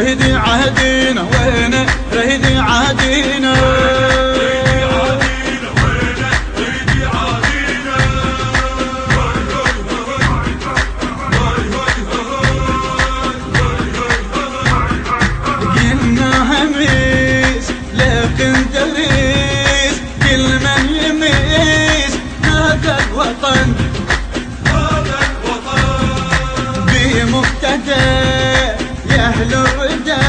رهدي عهدينا وين رهدي عهدينا قلنا هميس لكن دريس كل من يميس هذا الوطن بمقتدى يا اهل الردى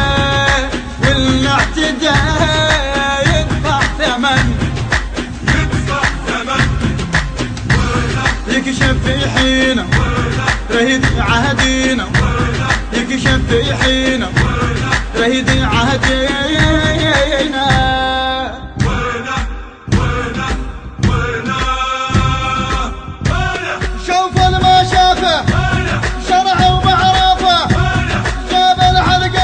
والاعتداء يدفع ثمن يكشف في حينه رهدي عهدينا يكشف في حينه رهدي عهدينا شوفوا ما شافه شرع ومعرفه جاب الحلقه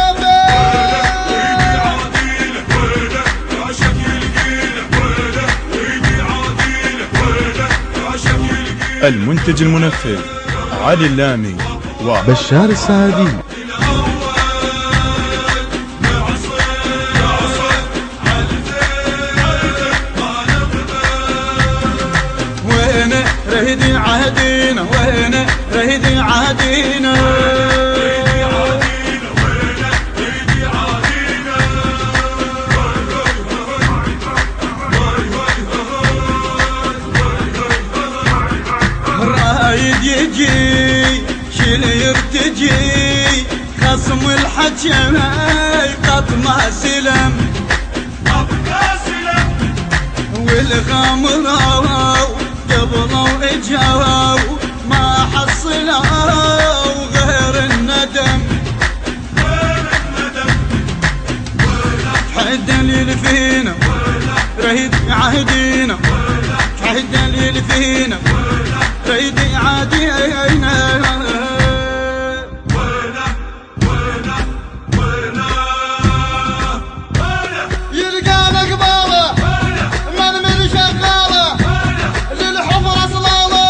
المنتج المنفذ علي اللامي وبشار السعدي. وين رهدي عهدينا وين رهدي عهدينا رايد يجي شيل يرتجي خصم الحكم قط ما سلم والغامروا قبلوا اجاوا ما حصلوا غير الندم حد الليل فينا رهيد عهدينا حد الليل فينا رهيد عهدينا يلقانا قباله من شغاله للحفر اصلاله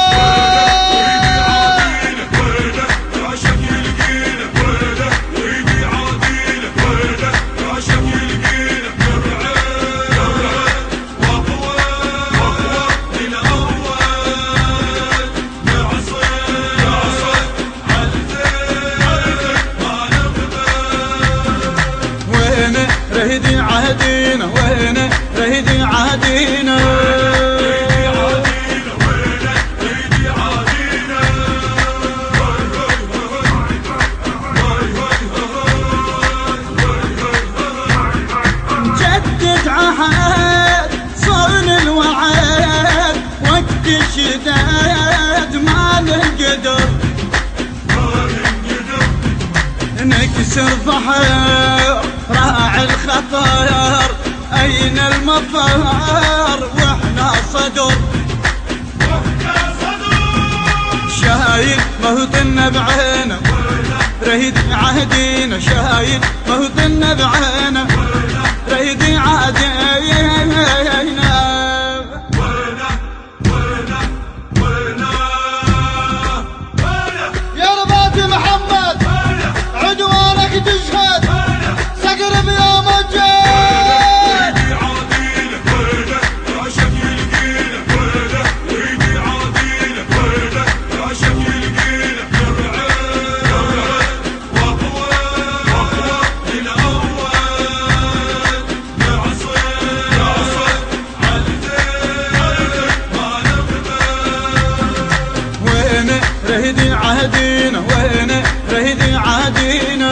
وين رهدي عهدينا وين رهدي عهدينا جدد عهد صون الوعد وقت الشداد ما نقدر نكسر ظهر راعي الخطر أين المفر وإحنا صدر شايد مهضنا بعينه رهيد عهدينا شايد مهضنا بعينه رهيد عهدينا يا رباط محمد عدوانك تشهد سقر بيوم الجيل وين رهدي عهدينا وين رهدي عهدينا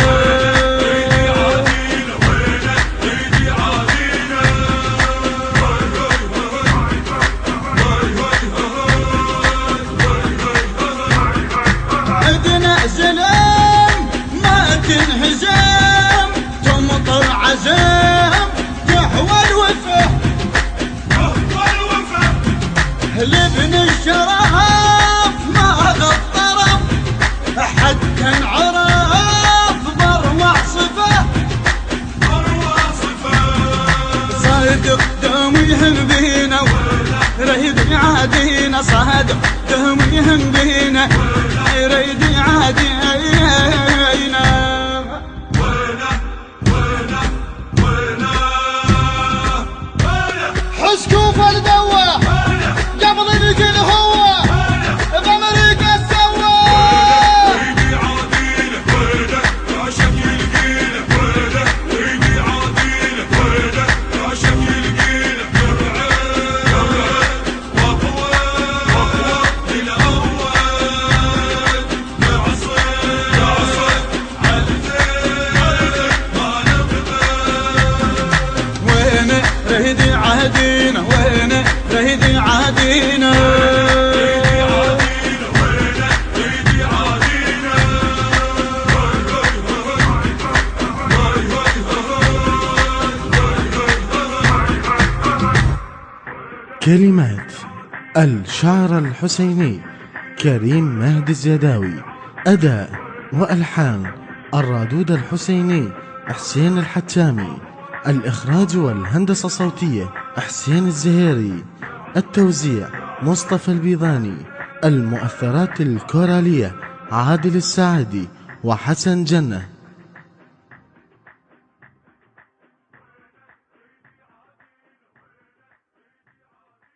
عدنا زلام ما تنهزم تمطر عزام تحوى الوفا لابن الشرف ما غطرف حتى انعرف بروع صفه صادق دوم يهم بينا رهيد عادينا صادق دوم يهم بينا رهيد عادينا كلمات الشاعر الحسيني كريم مهدي الزيداوي. أداء وألحان الرادود الحسيني حسين الحتامي. الإخراج والهندسة الصوتية حسين الزهيري. التوزيع مصطفى البيضاني. المؤثرات الكورالية عادل السعادي وحسن جنة.